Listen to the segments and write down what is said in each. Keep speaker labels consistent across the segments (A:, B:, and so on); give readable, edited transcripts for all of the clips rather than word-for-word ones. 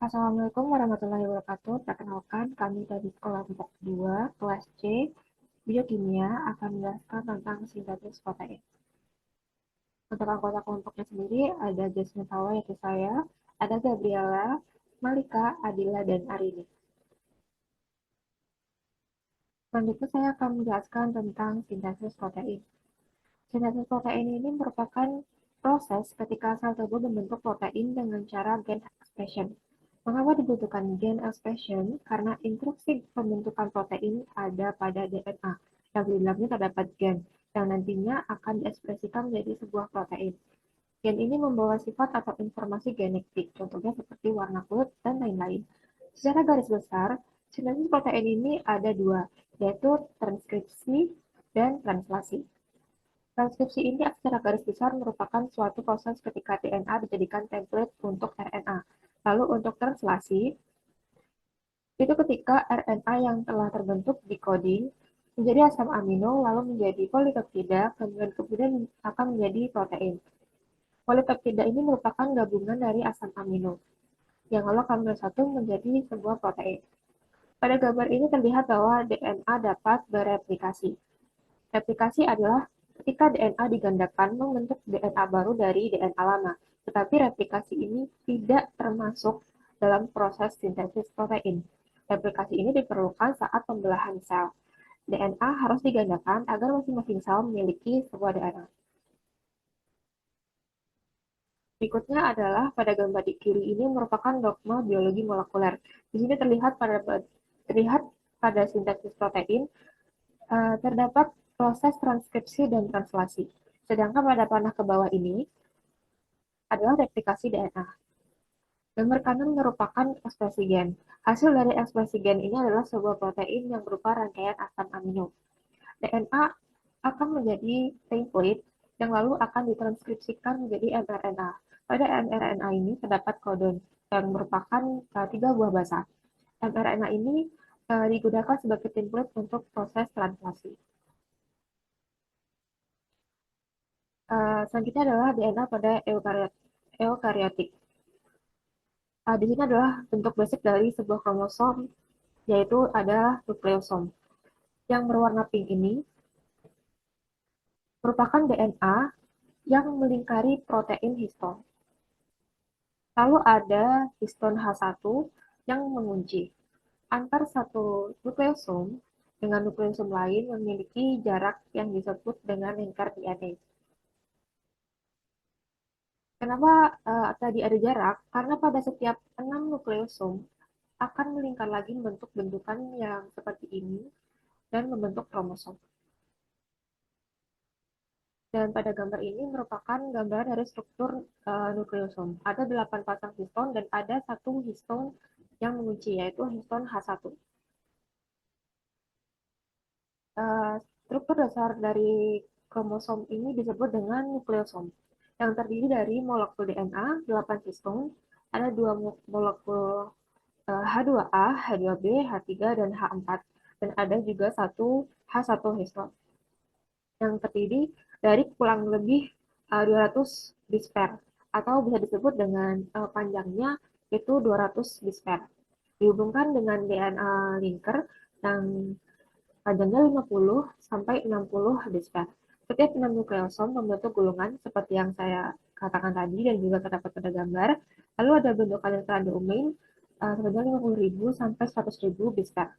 A: Assalamualaikum warahmatullahi wabarakatuh. Perkenalkan, kami dari kelompok 2, kelas C, Biokimia, akan menjelaskan tentang sintesis protein. Untuk anggota kelompoknya sendiri, ada Jasmine Hawa, yaitu saya, ada Gabriela, Malika, Adila, dan Arini. Selanjutnya saya akan menjelaskan tentang sintesis protein. Sintesis protein ini merupakan proses ketika sel tubuh membentuk protein dengan cara gen expression. Mengapa dibutuhkan gen expression? Karena instruksi pembentukan protein ada pada DNA, yang di dalamnya terdapat gen, yang nantinya akan diekspresikan menjadi sebuah protein. Gen ini membawa sifat atau informasi genetik, contohnya seperti warna kulit dan lain-lain. Secara garis besar, sintesis protein ini ada dua, yaitu transkripsi dan translasi. Transkripsi ini secara garis besar merupakan suatu proses ketika DNA dijadikan template untuk RNA. Lalu untuk translasi, itu ketika RNA yang telah terbentuk decoding menjadi asam amino, lalu menjadi polipeptida, kemudian akan menjadi protein. Polipeptida ini merupakan gabungan dari asam amino, yang lalu akan bersatu menjadi sebuah protein. Pada gambar ini terlihat bahwa DNA dapat bereplikasi. Replikasi adalah ketika DNA digandakan membentuk DNA baru dari DNA lama, tetapi replikasi ini tidak termasuk dalam proses sintesis protein. Replikasi ini diperlukan saat pembelahan sel. DNA harus digandakan agar masing-masing sel memiliki sebuah DNA. Berikutnya adalah pada gambar di kiri ini merupakan dogma biologi molekuler. Di sini terlihat pada sintesis protein terdapat proses transkripsi dan translasi. Sedangkan pada panah ke bawah ini adalah replikasi DNA. Gambar kanan merupakan ekspresi gen. Hasil dari ekspresi gen ini adalah sebuah protein yang berupa rangkaian asam amino. DNA akan menjadi template yang lalu akan ditranskripsikan menjadi mRNA. Pada mRNA ini terdapat kodon yang merupakan tiga buah basa. mRNA ini digunakan sebagai template untuk proses translasi. Selanjutnya adalah DNA pada eukariotik. Di sini adalah bentuk basic dari sebuah kromosom, yaitu ada nukleosom. Yang berwarna pink ini merupakan DNA yang melingkari protein histon. Lalu ada histon H1 yang mengunci. Antar satu nukleosom dengan nukleosom lain memiliki jarak yang disebut dengan lingkar DNA. Kenapa tadi ada jarak? Karena pada setiap 6 nukleosom akan melingkar lagi membentuk bentukan yang seperti ini dan membentuk kromosom. Dan pada gambar ini merupakan gambar dari struktur nukleosom. Ada 8 pasang histon dan ada satu histon yang mengunci, yaitu histon H1. Struktur dasar dari kromosom ini disebut dengan nukleosom, yang terdiri dari molekul DNA, 8 histon, ada 2 molekul H2A, H2B, H3, dan H4, dan ada juga satu H1 histon yang terdiri dari kurang lebih 200 disper, atau bisa disebut dengan panjangnya itu 200 disper. Dihubungkan dengan DNA linker yang panjangnya 50 sampai 60 disper. Setiap 6 nukleosom membentuk gulungan seperti yang saya katakan tadi dan juga terdapat pada gambar. Lalu ada bentukan lingkaran domain sebanyak 50.000 sampai 100.000 disper.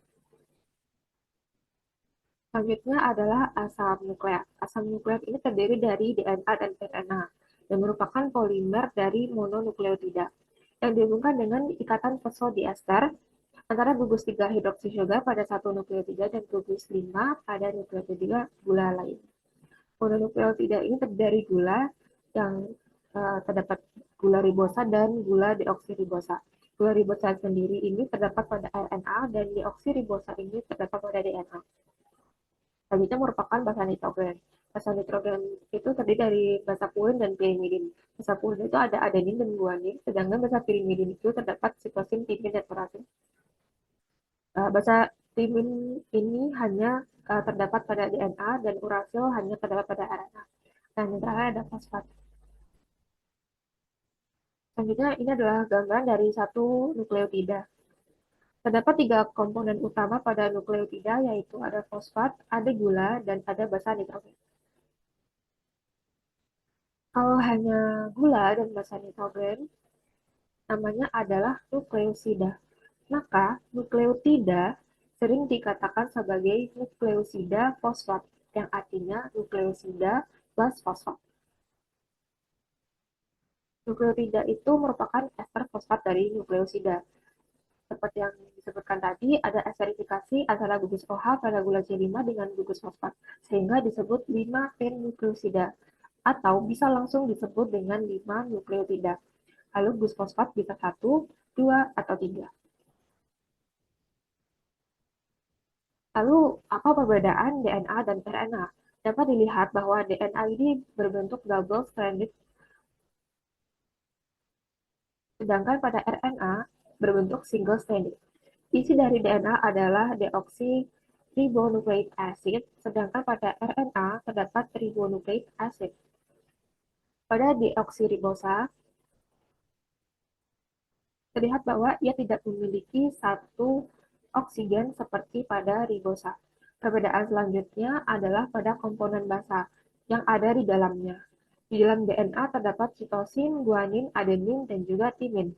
A: Selanjutnya adalah asam nukleat. Asam nukleat ini terdiri dari DNA dan RNA dan merupakan polimer dari mononukleotida yang dihubungkan dengan ikatan fosfodiester antara gugus 3 hidroksisugar pada satu nukleotida dan gugus 5 pada nukleotida gula lain. Mononukleotida ini terdiri dari gula yang terdapat gula ribosa dan gula deoksiribosa. Gula ribosa sendiri ini terdapat pada RNA dan deoksiribosa ini terdapat pada DNA. Selanjutnya merupakan basa nitrogen. Basa nitrogen itu terdiri dari basa purin dan pirimidin. Basa purin itu ada adenin dan guanin, sedangkan basa pirimidin itu terdapat sitosin, timin, dan urasil. Basa timin ini hanya terdapat pada DNA dan urasil hanya terdapat pada RNA. Dan yang terakhir ada fosfat. Selanjutnya, ini adalah gambaran dari satu nukleotida. Terdapat tiga komponen utama pada nukleotida, yaitu ada fosfat, ada gula, dan ada basa nitrogen. Kalau hanya gula dan basa nitrogen, namanya adalah nukleosida. Maka, nukleotida sering dikatakan sebagai nukleosida fosfat, yang artinya nukleosida plus fosfat. Nukleotida itu merupakan ester fosfat dari nukleosida. Seperti yang disebutkan tadi, ada esterifikasi antara gugus OH pada gula C5 dengan gugus fosfat, sehingga disebut 5 nukleosida, atau bisa langsung disebut dengan 5 nukleotida. Lalu gugus fosfat bisa 1, 2, atau 3. Lalu, apa perbedaan DNA dan RNA? Dapat dilihat bahwa DNA ini berbentuk double-stranded, sedangkan pada RNA berbentuk single-stranded. Isi dari DNA adalah deoksiribonucleic acid, sedangkan pada RNA terdapat ribonucleic acid. Pada deoksiribosa, terlihat bahwa ia tidak memiliki satu oksigen seperti pada ribosa. Perbedaan selanjutnya adalah pada komponen basa yang ada di dalamnya. Di dalam DNA terdapat sitosin, guanin, adenin, dan juga timin.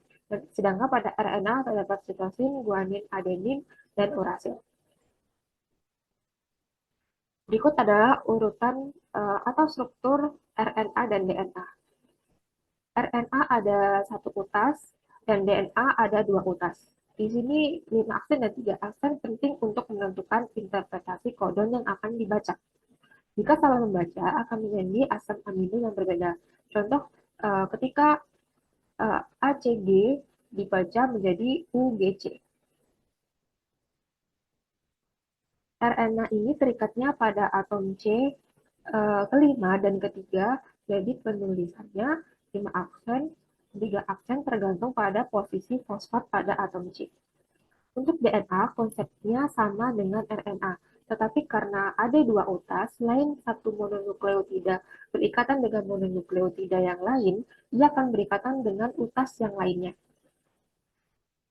A: Sedangkan pada RNA terdapat sitosin, guanin, adenin, dan urasil. Berikut adalah urutan atau struktur RNA dan DNA. RNA ada satu utas dan DNA ada dua utas. Di sini 5 aksen dan 3 aksen penting untuk menentukan interpretasi kodon yang akan dibaca. Jika salah membaca akan menjadi asam amino yang berbeda. Contoh ketika ACG dibaca menjadi UGC. RNA ini terikatnya pada atom C kelima dan ketiga, jadi penulisannya 5 aksen, 3 aksen tergantung pada posisi fosfat pada atom C. Untuk DNA, konsepnya sama dengan RNA, tetapi karena ada dua utas, selain satu mononukleotida berikatan dengan mononukleotida yang lain, ia akan berikatan dengan utas yang lainnya.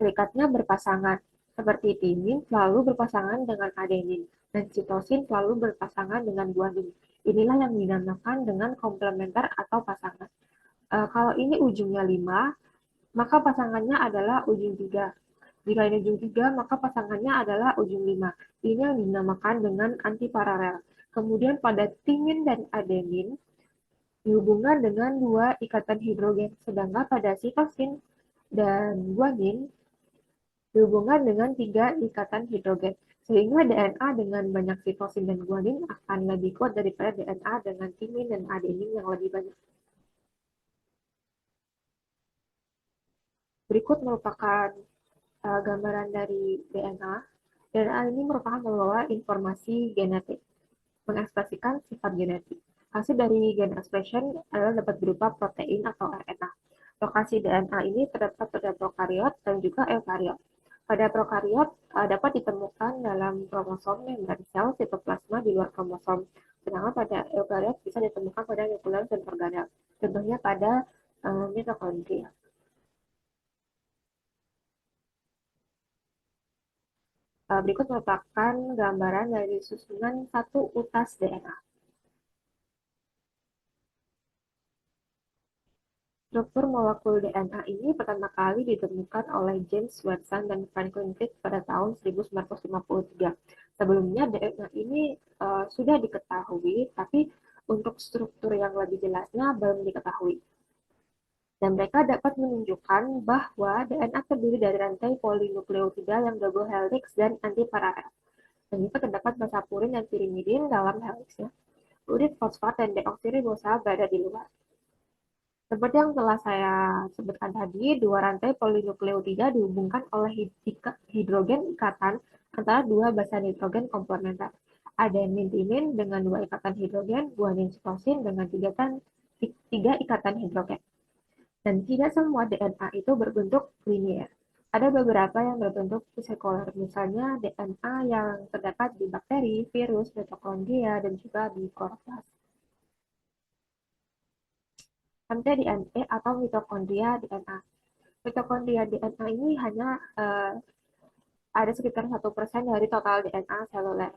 A: Berikatnya berpasangan, seperti timin selalu berpasangan dengan adenin, dan sitosin selalu berpasangan dengan guanin. Inilah yang dinamakan dengan komplementer atau pasangan. Kalau ini ujungnya 5, maka pasangannya adalah ujung 3. Jika ini ujung 3, maka pasangannya adalah ujung 5. Ini yang dinamakan dengan antiparalel. Kemudian pada timin dan adenin dihubungkan dengan dua ikatan hidrogen, sedangkan pada sitosin dan guanin dihubungkan dengan 3 ikatan hidrogen. Sehingga DNA dengan banyak sitosin dan guanin akan lebih kuat daripada DNA dengan timin dan adenin yang lebih banyak. Berikut merupakan gambaran dari DNA. DNA ini merupakan membawa informasi genetik, mengekspresikan sifat genetik. Hasil dari gen expression adalah dapat berupa protein atau RNA. Lokasi DNA ini terdapat pada prokariot dan juga eukariot. Pada prokariot dapat ditemukan dalam kromosom membran sel sitoplasma di luar kromosom, sedangkan pada eukariot bisa ditemukan pada nukleus dan organel, contohnya pada mitokondria. Berikut merupakan gambaran dari susunan satu utas DNA. Struktur molekul DNA ini pertama kali ditemukan oleh James Watson dan Franklin Crick pada tahun 1953. Sebelumnya DNA ini sudah diketahui, tapi untuk struktur yang lebih jelasnya belum diketahui. Dan mereka dapat menunjukkan bahwa DNA terdiri dari rantai polinukleotida yang double helix dan antiparalel. Dan juga terdapat basa purin dan pirimidin dalam helixnya. Urid fosfat dan deoksiribosa berada di luar. Seperti yang telah saya sebutkan tadi, dua rantai polinukleotida dihubungkan oleh hidrogen ikatan antara dua basa nitrogen komplementer. Adenin timin dengan dua ikatan hidrogen, guanin sitosin dengan tiga ikatan hidrogen. Dan tidak semua DNA itu berbentuk linier. Ada beberapa yang berbentuk sekuler, misalnya DNA yang terdapat di bakteri, virus, mitokondria, dan juga di kloroplas. mtDNA atau mitokondria DNA. Mitokondria DNA ini hanya ada sekitar 1% dari total DNA seluler.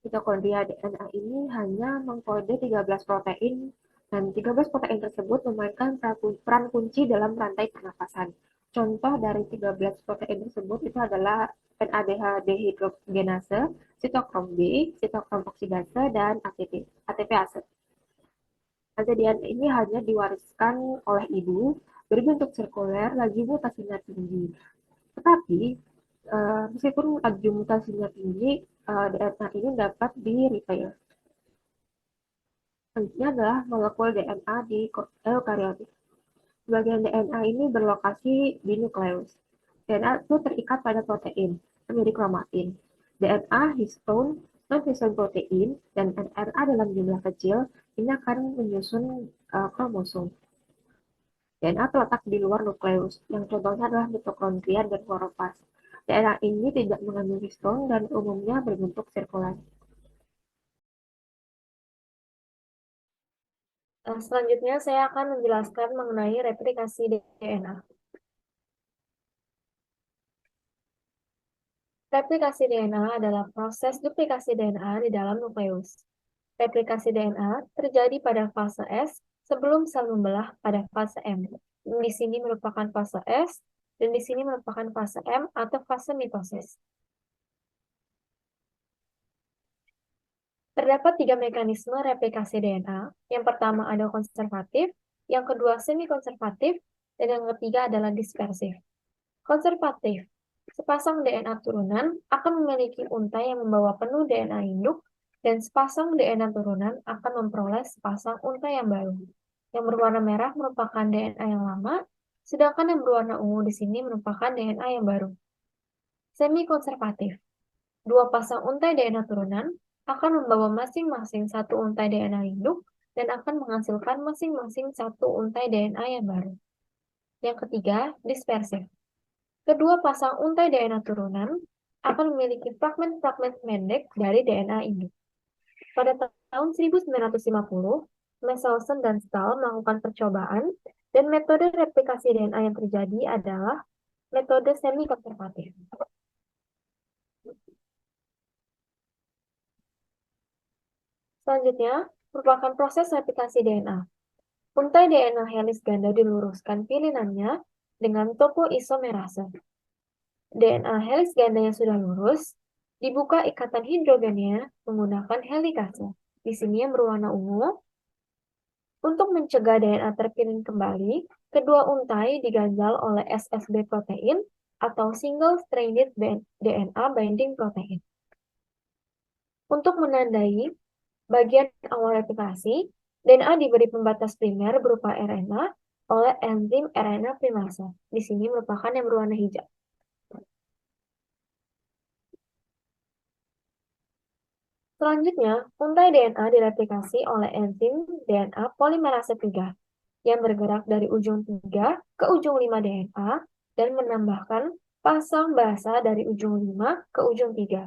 A: Mitokondria DNA ini hanya mengkode 13 protein dan 13 protein tersebut memainkan peran kunci dalam rantai pernapasan. Contoh dari 13 protein tersebut itu adalah NADH dehidrogenase, sitokrom B, sitokrom oksidase, dan ATPase. Kejadian ini hanya diwariskan oleh ibu, berbentuk sirkuler, laju mutasinya tinggi. Tetapi, meskipun laju mutasinya tinggi, DNA ini dapat di-repair. Selanjutnya adalah molekul DNA di eukariotik. Bagian DNA ini berlokasi di nukleus. DNA itu terikat pada protein, menjadi kromatin. DNA, histone, non-histone protein, dan RNA dalam jumlah kecil ini akan menyusun kromosom. DNA terletak di luar nukleus, yang contohnya adalah mitokondria dan kloroplas. DNA ini tidak mengandung histone dan umumnya berbentuk sirkular.
B: Selanjutnya, saya akan menjelaskan mengenai replikasi DNA. Replikasi DNA adalah proses duplikasi DNA di dalam nukleus. Replikasi DNA terjadi pada fase S sebelum sel membelah pada fase M. Di sini merupakan fase S, dan di sini merupakan fase M atau fase mitosis. Terdapat 3 mekanisme replikasi DNA. Yang pertama ada konservatif, yang kedua semi-konservatif, dan yang ketiga adalah dispersif. Konservatif, sepasang DNA turunan akan memiliki untai yang membawa penuh DNA induk, dan sepasang DNA turunan akan memperoleh sepasang untai yang baru. Yang berwarna merah merupakan DNA yang lama, sedangkan yang berwarna ungu di sini merupakan DNA yang baru. Semi-konservatif, dua pasang untai DNA turunan akan membawa masing-masing satu untai DNA induk dan akan menghasilkan masing-masing satu untai DNA yang baru. Yang ketiga, dispersif. Kedua pasang untai DNA turunan akan memiliki fragmen-fragmen pendek dari DNA induk. Pada tahun 1950, Michelson dan Stahl melakukan percobaan dan metode replikasi DNA yang terjadi adalah metode semi-konservatif. Selanjutnya, merupakan proses replikasi DNA. Untai DNA helix ganda diluruskan pilinannya dengan topoisomerase. DNA helix ganda yang sudah lurus dibuka ikatan hidrogennya menggunakan helikase. Di sini yang berwarna ungu. Untuk mencegah DNA terpilin kembali, kedua untai diganjal oleh SSB protein atau single stranded DNA binding protein. Untuk menandai bagian awal replikasi, DNA diberi pembatas primer berupa RNA oleh enzim RNA primase. Di sini merupakan yang berwarna hijau. Selanjutnya, untai DNA direplikasi oleh enzim DNA polimerase 3 yang bergerak dari ujung 3 ke ujung 5 DNA dan menambahkan pasang basa dari ujung 5 ke ujung 3.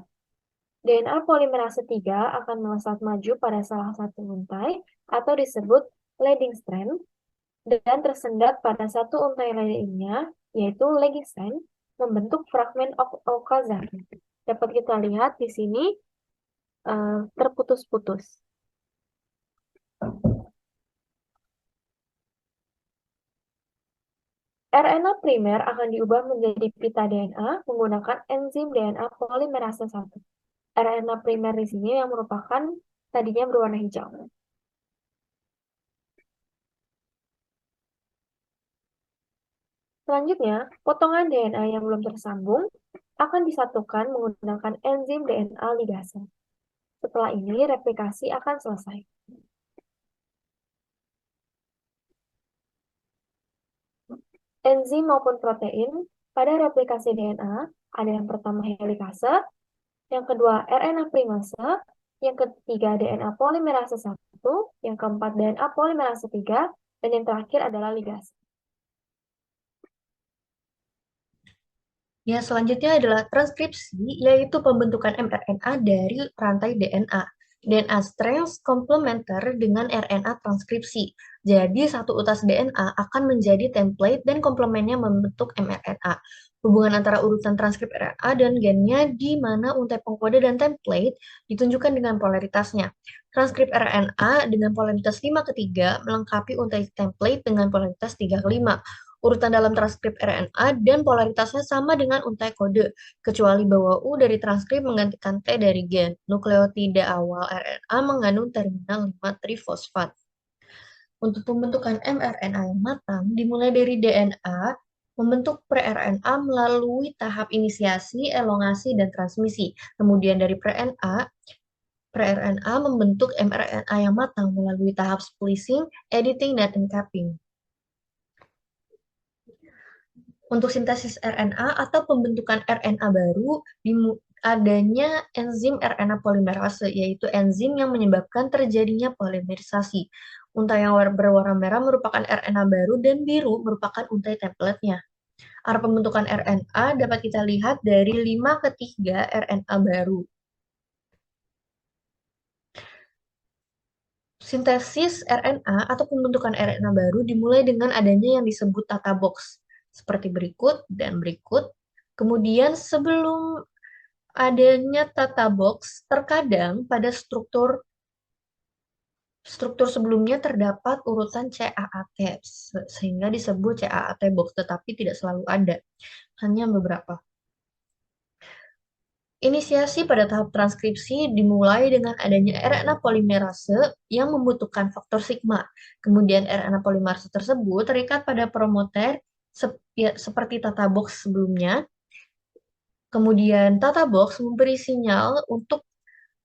B: DNA polimerase 3 akan melesat maju pada salah satu untai atau disebut leading strand dan tersendat pada satu untai lainnya, yaitu lagging strand, membentuk fragmen Okazaki. Dapat kita lihat di sini terputus-putus. RNA primer akan diubah menjadi pita DNA menggunakan enzim DNA polimerase 1. RNA primer di sini yang merupakan tadinya berwarna hijau. Selanjutnya, potongan DNA yang belum tersambung akan disatukan menggunakan enzim DNA ligase. Setelah ini, replikasi akan selesai. Enzim maupun protein pada replikasi DNA ada yang pertama helikase, yang kedua RNA primase, yang ketiga DNA polimerase 1, yang keempat DNA polimerase 3, dan yang terakhir adalah ligase.
C: Ya, selanjutnya adalah transkripsi, yaitu pembentukan mRNA dari rantai DNA. DNA strand komplementer dengan RNA transkripsi. Jadi, satu utas DNA akan menjadi template dan komplemennya membentuk mRNA. Hubungan antara urutan transkrip RNA dan gennya di mana untai pengkode dan template ditunjukkan dengan polaritasnya. Transkrip RNA dengan polaritas 5/3 melengkapi untai template dengan polaritas 3/5. Urutan dalam transkrip RNA dan polaritasnya sama dengan untai kode, kecuali bahwa U dari transkrip menggantikan T dari gen. Nukleotida awal RNA mengandung terminal 5-trifosfat. Untuk pembentukan mRNA yang matang, dimulai dari DNA, membentuk pre-RNA melalui tahap inisiasi, elongasi, dan transmisi. Kemudian dari pre-RNA membentuk mRNA yang matang melalui tahap splicing, editing, dan encapping. Untuk sintesis RNA atau pembentukan RNA baru, adanya enzim RNA polimerase, yaitu enzim yang menyebabkan terjadinya polimerisasi. Untai yang berwarna merah merupakan RNA baru dan biru merupakan untai template-nya. Arah pembentukan RNA dapat kita lihat dari 5/3 RNA baru. Sintesis RNA atau pembentukan RNA baru dimulai dengan adanya yang disebut tata box, seperti berikut dan berikut. Kemudian sebelum adanya tata box, terkadang pada struktur sebelumnya terdapat urutan CAAT, sehingga disebut CAAT box, tetapi tidak selalu ada, hanya beberapa. Inisiasi pada tahap transkripsi dimulai dengan adanya RNA polimerase yang membutuhkan faktor sigma. Kemudian RNA polimerase tersebut terikat pada promoter seperti tata box sebelumnya. Kemudian tata box memberi sinyal untuk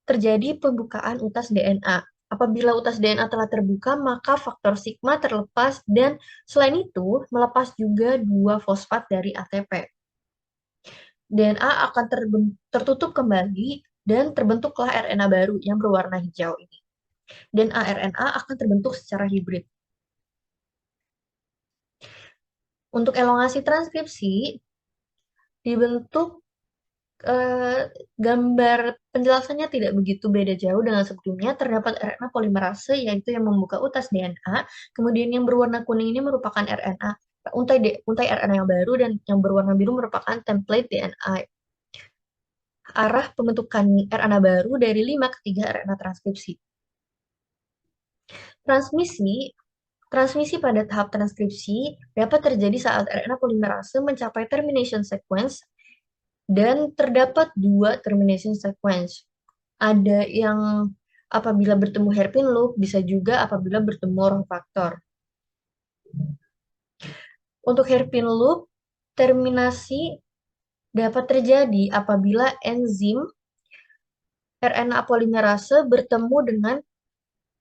C: terjadi pembukaan utas DNA. Apabila utas DNA telah terbuka, maka faktor sigma terlepas dan selain itu melepas juga 2 fosfat dari ATP. DNA akan tertutup kembali dan terbentuklah RNA baru yang berwarna hijau ini. Dan RNA akan terbentuk secara hibrid. Untuk elongasi transkripsi, dibentuk gambar penjelasannya tidak begitu beda jauh dengan sebelumnya. Terdapat RNA polimerase, yaitu yang membuka utas DNA. Kemudian yang berwarna kuning ini merupakan untai RNA yang baru, dan yang berwarna biru merupakan template DNA. Arah pembentukan RNA baru dari 5/3 RNA transkripsi. Transmisi pada tahap transkripsi dapat terjadi saat RNA polimerase mencapai termination sequence dan terdapat 2 termination sequence. Ada yang apabila bertemu hairpin loop, bisa juga apabila bertemu rong faktor. Untuk hairpin loop, terminasi dapat terjadi apabila enzim RNA polimerase bertemu dengan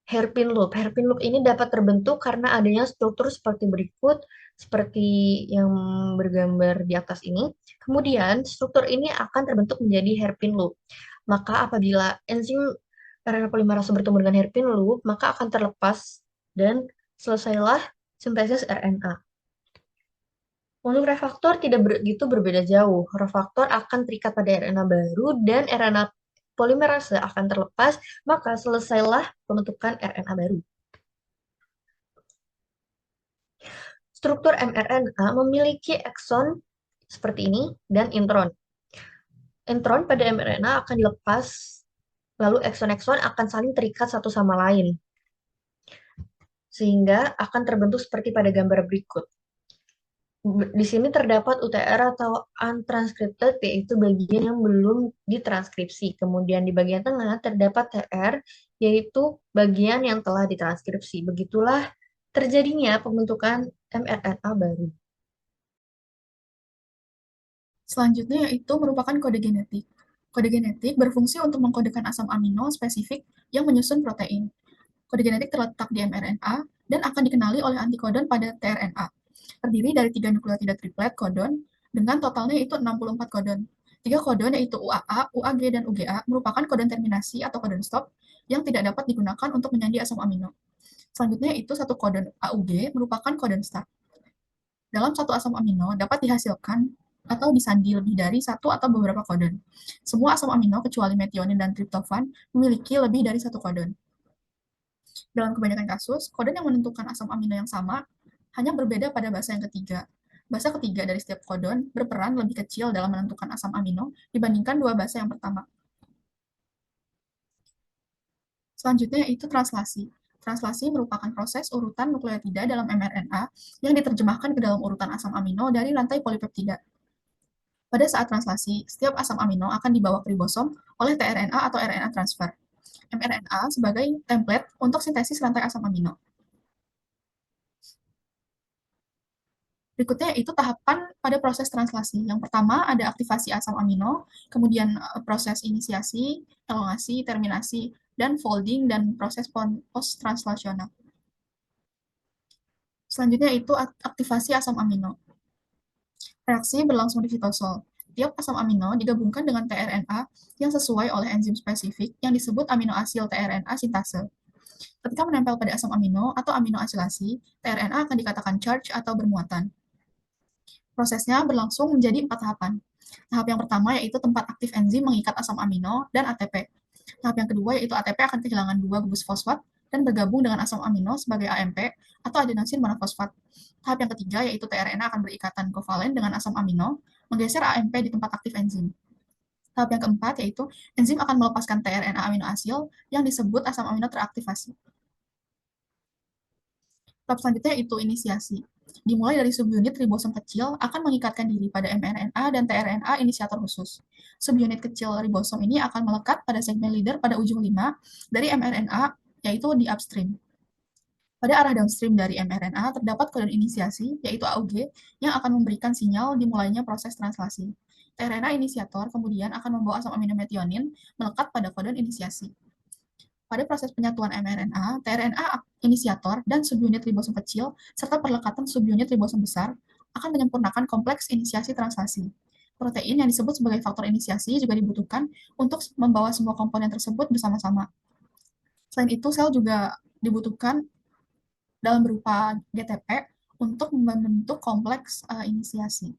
C: hairpin loop. Hairpin loop ini dapat terbentuk karena adanya struktur seperti berikut, seperti yang bergambar di atas ini. Kemudian, struktur ini akan terbentuk menjadi hairpin loop. Maka apabila enzim RNA polimerase bertemu dengan hairpin loop, maka akan terlepas dan selesailah sintesis RNA. Untuk refaktor tidak begitu berbeda jauh. Refaktor akan terikat pada RNA baru dan RNA polimerase akan terlepas, maka selesailah pembentukan RNA baru. Struktur mRNA memiliki ekson seperti ini dan intron. Intron pada mRNA akan dilepas, lalu ekson-ekson akan saling terikat satu sama lain, sehingga akan terbentuk seperti pada gambar berikut. Di sini terdapat UTR atau untransscripted, yaitu bagian yang belum ditranskripsi. Kemudian di bagian tengah terdapat TR, yaitu bagian yang telah ditranskripsi. Begitulah terjadinya pembentukan mRNA baru.
D: Selanjutnya yaitu merupakan kode genetik. Kode genetik berfungsi untuk mengkodekan asam amino spesifik yang menyusun protein. Kode genetik terletak di mRNA dan akan dikenali oleh antikodon pada tRNA. Terdiri dari 3 nukleotida triplet kodon dengan totalnya itu 64 kodon. 3 kodon yaitu UAA, UAG, dan UGA merupakan kodon terminasi atau kodon stop yang tidak dapat digunakan untuk menyandi asam amino. Selanjutnya itu satu kodon AUG merupakan kodon start. Dalam satu asam amino dapat dihasilkan atau disandi lebih dari satu atau beberapa codon. Semua asam amino kecuali metionin dan triptofan memiliki lebih dari satu codon. Dalam kebanyakan kasus, codon yang menentukan asam amino yang sama hanya berbeda pada basa yang ketiga. Basa ketiga dari setiap codon berperan lebih kecil dalam menentukan asam amino dibandingkan dua basa yang pertama. Selanjutnya yaitu translasi. Translasi merupakan proses urutan nukleotida dalam mRNA yang diterjemahkan ke dalam urutan asam amino dari rantai polipeptida. Pada saat translasi, setiap asam amino akan dibawa ke ribosom oleh tRNA atau RNA transfer. mRNA sebagai template untuk sintesis rantai asam amino. Berikutnya yaitu tahapan pada proses translasi. Yang pertama ada aktivasi asam amino, kemudian proses inisiasi, elongasi, terminasi, dan folding, dan proses post-translasional. Selanjutnya itu aktivasi asam amino. Reaksi berlangsung di sitosol. Tiap asam amino digabungkan dengan tRNA yang sesuai oleh enzim spesifik yang disebut aminoasil tRNA sintase. Ketika menempel pada asam amino atau aminoasilasi, tRNA akan dikatakan charge atau bermuatan. Prosesnya berlangsung menjadi 4 tahapan. Tahap yang pertama yaitu tempat aktif enzim mengikat asam amino dan ATP. Tahap yang kedua yaitu ATP akan kehilangan 2 gugus fosfat dan bergabung dengan asam amino sebagai AMP atau adenosin monofosfat. Tahap yang ketiga yaitu tRNA akan berikatan kovalen dengan asam amino, menggeser AMP di tempat aktif enzim. Tahap yang keempat yaitu enzim akan melepaskan tRNA aminoasil yang disebut asam amino teraktivasi. Tahap selanjutnya itu inisiasi. Dimulai dari subunit ribosom kecil akan mengikatkan diri pada mRNA dan tRNA inisiator khusus. Subunit kecil ribosom ini akan melekat pada segmen leader pada ujung 5 dari mRNA, yaitu di upstream. Pada arah downstream dari mRNA terdapat kodon inisiasi, yaitu AUG, yang akan memberikan sinyal dimulainya proses translasi. tRNA inisiator kemudian akan membawa asam amino metionin melekat pada kodon inisiasi. Pada proses penyatuan mRNA, tRNA inisiator dan subunit ribosom kecil, serta perlekatan subunit ribosom besar, akan menyempurnakan kompleks inisiasi translasi. Protein yang disebut sebagai faktor inisiasi juga dibutuhkan untuk membawa semua komponen tersebut bersama-sama. Selain itu, sel juga dibutuhkan dalam berupa GTP untuk membentuk kompleks inisiasi.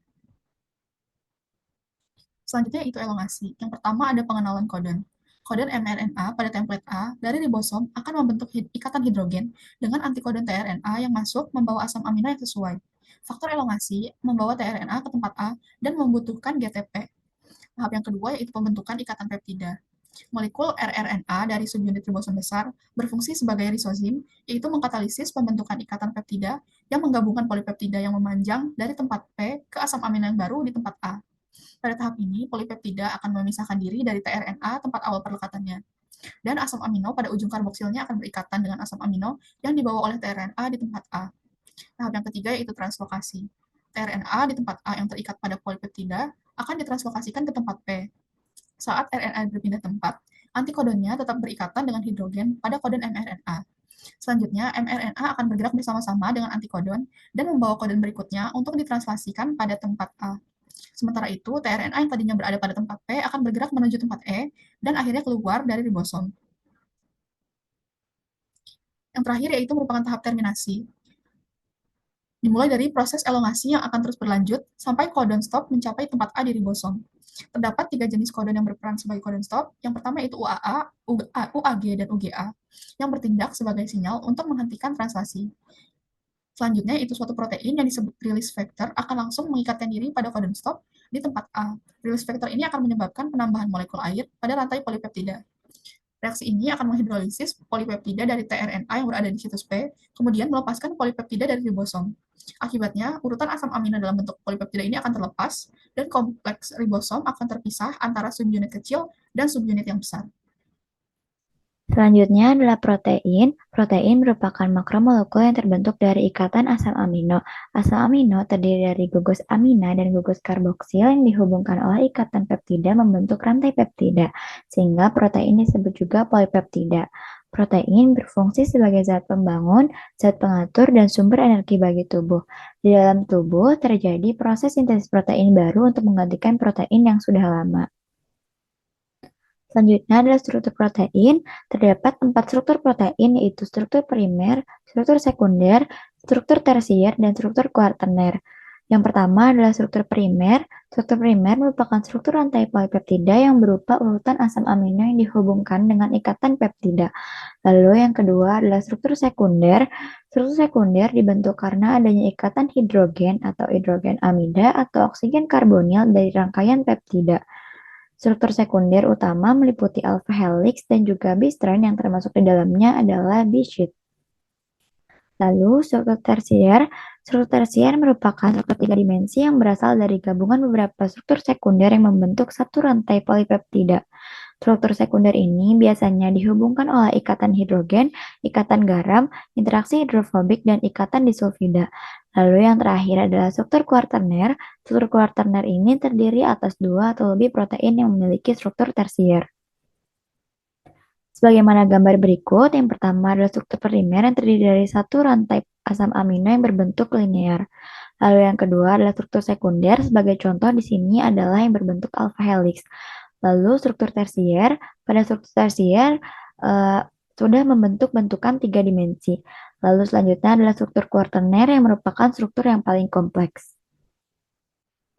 D: Selanjutnya itu elongasi. Yang pertama ada pengenalan kodon. Kodon mRNA pada template A dari ribosom akan membentuk ikatan hidrogen dengan antikodon tRNA yang masuk membawa asam amino yang sesuai. Faktor elongasi membawa tRNA ke tempat A dan membutuhkan GTP. Tahap yang kedua yaitu pembentukan ikatan peptida. Molekul rRNA dari subunit ribosom besar berfungsi sebagai risozim, yaitu mengkatalisis pembentukan ikatan peptida yang menggabungkan polipeptida yang memanjang dari tempat P ke asam amino yang baru di tempat A. Pada tahap ini, polipeptida akan memisahkan diri dari tRNA tempat awal perlekatannya. Dan asam amino pada ujung karboksilnya akan berikatan dengan asam amino yang dibawa oleh tRNA di tempat A. Tahap yang ketiga yaitu translokasi. tRNA di tempat A yang terikat pada polipeptida akan ditranslokasikan ke tempat P. Saat RNA berpindah tempat, antikodonnya tetap berikatan dengan hidrogen pada kodon mRNA. Selanjutnya, mRNA akan bergerak bersama-sama dengan antikodon dan membawa kodon berikutnya untuk ditranslasikan pada tempat A. Sementara itu, tRNA yang tadinya berada pada tempat P akan bergerak menuju tempat E dan akhirnya keluar dari ribosom. Yang terakhir yaitu merupakan tahap terminasi. Dimulai dari proses elongasi yang akan terus berlanjut sampai kodon stop mencapai tempat A di ribosom. Terdapat 3 jenis kodon yang berperan sebagai kodon stop. Yang pertama yaitu UAA, UAG, dan UGA, yang bertindak sebagai sinyal untuk menghentikan translasi. Selanjutnya, itu suatu protein yang disebut release factor akan langsung mengikatkan diri pada kodon stop di tempat A. Release factor ini akan menyebabkan penambahan molekul air pada rantai polipeptida. Reaksi ini akan menghidrolisis polipeptida dari tRNA yang berada di situs P, kemudian melepaskan polipeptida dari ribosom. Akibatnya, urutan asam amino dalam bentuk polipeptida ini akan terlepas, dan kompleks ribosom akan terpisah antara subunit kecil dan subunit yang besar.
E: Selanjutnya adalah protein. Protein merupakan makromolekul yang terbentuk dari ikatan asam amino. Asam amino terdiri dari gugus amina dan gugus karboksil yang dihubungkan oleh ikatan peptida membentuk rantai peptida, sehingga protein disebut juga polipeptida. Protein berfungsi sebagai zat pembangun, zat pengatur, dan sumber energi bagi tubuh. Di dalam tubuh terjadi proses sintesis protein baru untuk menggantikan protein yang sudah lama. Selanjutnya adalah struktur protein. Terdapat 4 struktur protein, yaitu struktur primer, struktur sekunder, struktur tersier, dan struktur kuaterner. Yang pertama adalah struktur primer. Struktur primer merupakan struktur rantai polipeptida yang berupa urutan asam amino yang dihubungkan dengan ikatan peptida. Lalu yang kedua adalah struktur sekunder. Struktur sekunder dibentuk karena adanya ikatan hidrogen atau hidrogen amida atau oksigen karbonil dari rangkaian peptida. Struktur sekunder utama meliputi alpha helix dan juga B strand yang termasuk di dalamnya adalah B sheet. Lalu struktur tersier merupakan struktur 3 dimensi yang berasal dari gabungan beberapa struktur sekunder yang membentuk satu rantai polipeptida. Struktur sekunder ini biasanya dihubungkan oleh ikatan hidrogen, ikatan garam, interaksi hidrofobik, dan ikatan disulfida. Lalu yang terakhir adalah struktur kuaterner. Struktur kuaterner ini terdiri atas 2 atau lebih protein yang memiliki struktur tersier. Sebagaimana gambar berikut, yang pertama adalah struktur primer yang terdiri dari satu rantai asam amino yang berbentuk linear. Lalu yang kedua adalah struktur sekunder, sebagai contoh di sini adalah yang berbentuk alpha helix. Lalu struktur tersier, pada struktur tersier sudah membentuk bentukan 3 dimensi. Lalu selanjutnya adalah struktur kuaterner yang merupakan struktur yang paling kompleks.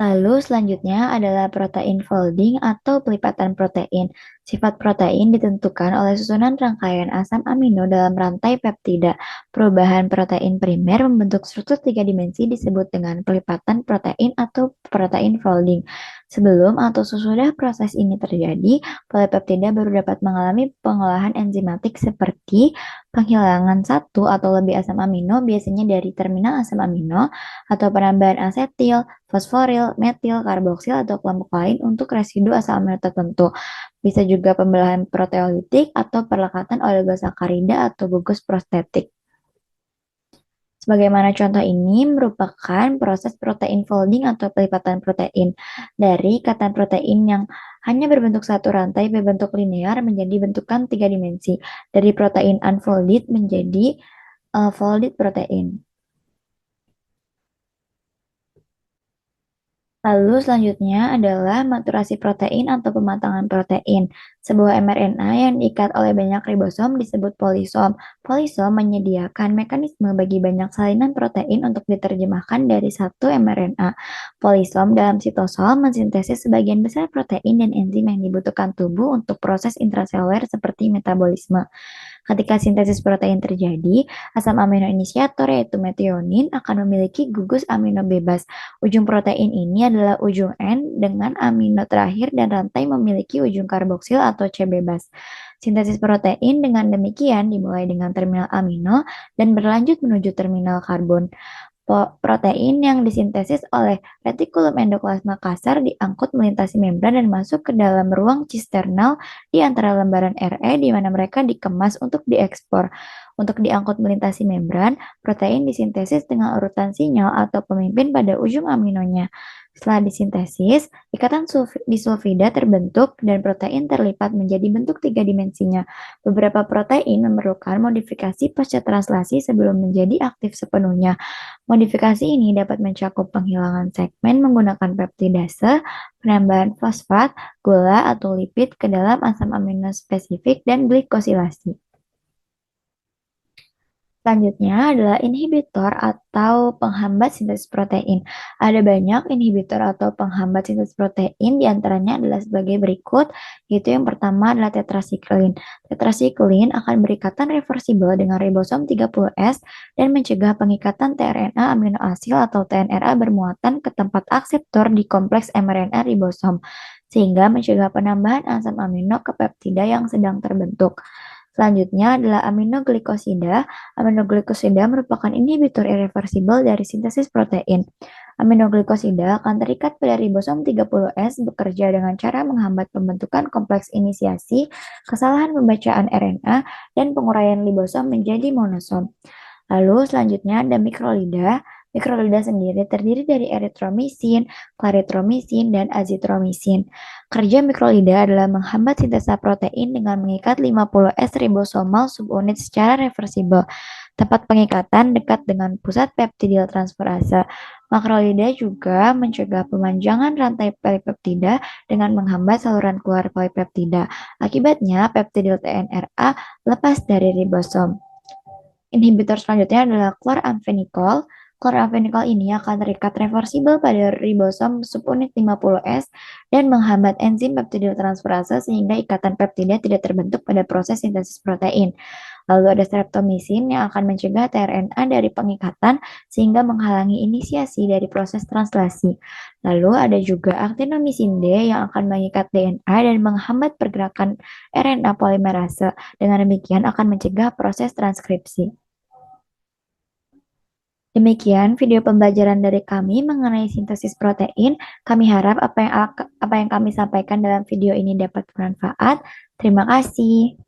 E: Lalu selanjutnya adalah protein folding atau pelipatan protein. Sifat protein ditentukan oleh susunan rangkaian asam amino dalam rantai peptida. Perubahan protein primer membentuk struktur 3 dimensi disebut dengan pelipatan protein atau protein folding. Sebelum atau sesudah proses ini terjadi, polipeptida baru dapat mengalami pengolahan enzimatik seperti penghilangan satu atau lebih asam amino, biasanya dari terminal asam amino, atau penambahan asetil, fosforil, metil, karboksil, atau kelompok lain untuk residu asam amino tertentu. Bisa juga pembelahan proteolitik atau perlekatan oligosakarida atau gugus prostetik. Sebagaimana contoh ini merupakan proses protein folding atau pelipatan protein. Dari ikatan protein yang hanya berbentuk satu rantai berbentuk linear menjadi bentukan 3 dimensi. Dari protein unfolded menjadi folded protein. Lalu selanjutnya adalah maturasi protein atau pematangan protein. Sebuah mRNA yang diikat oleh banyak ribosom disebut polisom. Polisom menyediakan mekanisme bagi banyak salinan protein untuk diterjemahkan dari satu mRNA. Polisom dalam sitosol mensintesis sebagian besar protein dan enzim yang dibutuhkan tubuh untuk proses intraseluler seperti metabolisme. Ketika sintesis protein terjadi, asam amino inisiator yaitu metionin akan memiliki gugus amino bebas. Ujung protein ini adalah ujung N dengan amino terakhir dan rantai memiliki ujung karboksil atau C bebas. Sintesis protein dengan demikian dimulai dengan terminal amino dan berlanjut menuju terminal karbon. Protein yang disintesis oleh retikulum endoplasma kasar diangkut melintasi membran dan masuk ke dalam ruang cisternal di antara lembaran RE di mana mereka dikemas untuk diekspor. Untuk diangkut melintasi membran, protein disintesis dengan urutan sinyal atau pemimpin pada ujung aminonya. Setelah disintesis, ikatan disulfida terbentuk dan protein terlipat menjadi bentuk 3 dimensinya. Beberapa protein memerlukan modifikasi pasca translasi sebelum menjadi aktif sepenuhnya. Modifikasi ini dapat mencakup penghilangan segmen menggunakan peptidase, penambahan fosfat, gula, atau lipid ke dalam asam amino spesifik, dan glikosilasi. Selanjutnya adalah inhibitor atau penghambat sintesis protein. Ada banyak inhibitor atau penghambat sintesis protein, diantaranya adalah sebagai berikut, yaitu yang pertama adalah tetrasiklin. Tetrasiklin akan berikatan reversibel dengan ribosom 30S dan mencegah pengikatan tRNA amino asil atau TNRA bermuatan ke tempat akseptor di kompleks mRNA ribosom, sehingga mencegah penambahan asam amino ke peptida yang sedang terbentuk. Selanjutnya adalah aminoglikosida. Aminoglikosida merupakan inhibitor irreversibel dari sintesis protein. Aminoglikosida akan terikat pada ribosom 30S bekerja dengan cara menghambat pembentukan kompleks inisiasi, kesalahan pembacaan RNA, dan penguraian ribosom menjadi monosom. Lalu selanjutnya ada mikrolida. Mikrolida sendiri terdiri dari eritromisin, klaritromisin, dan azitromisin. Kerja mikrolida adalah menghambat sintesa protein dengan mengikat 50S ribosomal subunit secara reversibel. Tempat pengikatan dekat dengan pusat peptidil transferase. Makrolida juga mencegah pemanjangan rantai polipeptida dengan menghambat saluran keluar polipeptida. Akibatnya, peptidil TNRA lepas dari ribosom. Inhibitor selanjutnya adalah kloramfenikol. Klorafenikal ini akan terikat reversibel pada ribosom subunit 50S dan menghambat enzim peptidil-transferase sehingga ikatan peptida tidak terbentuk pada proses sintesis protein. Lalu ada streptomisin yang akan mencegah tRNA dari pengikatan sehingga menghalangi inisiasi dari proses translasi. Lalu ada juga aktinomisin D yang akan mengikat DNA dan menghambat pergerakan RNA polimerase. Dengan demikian akan mencegah proses transkripsi. Demikian video pembelajaran dari kami mengenai sintesis protein. Kami harap apa yang kami sampaikan dalam video ini dapat bermanfaat. Terima kasih.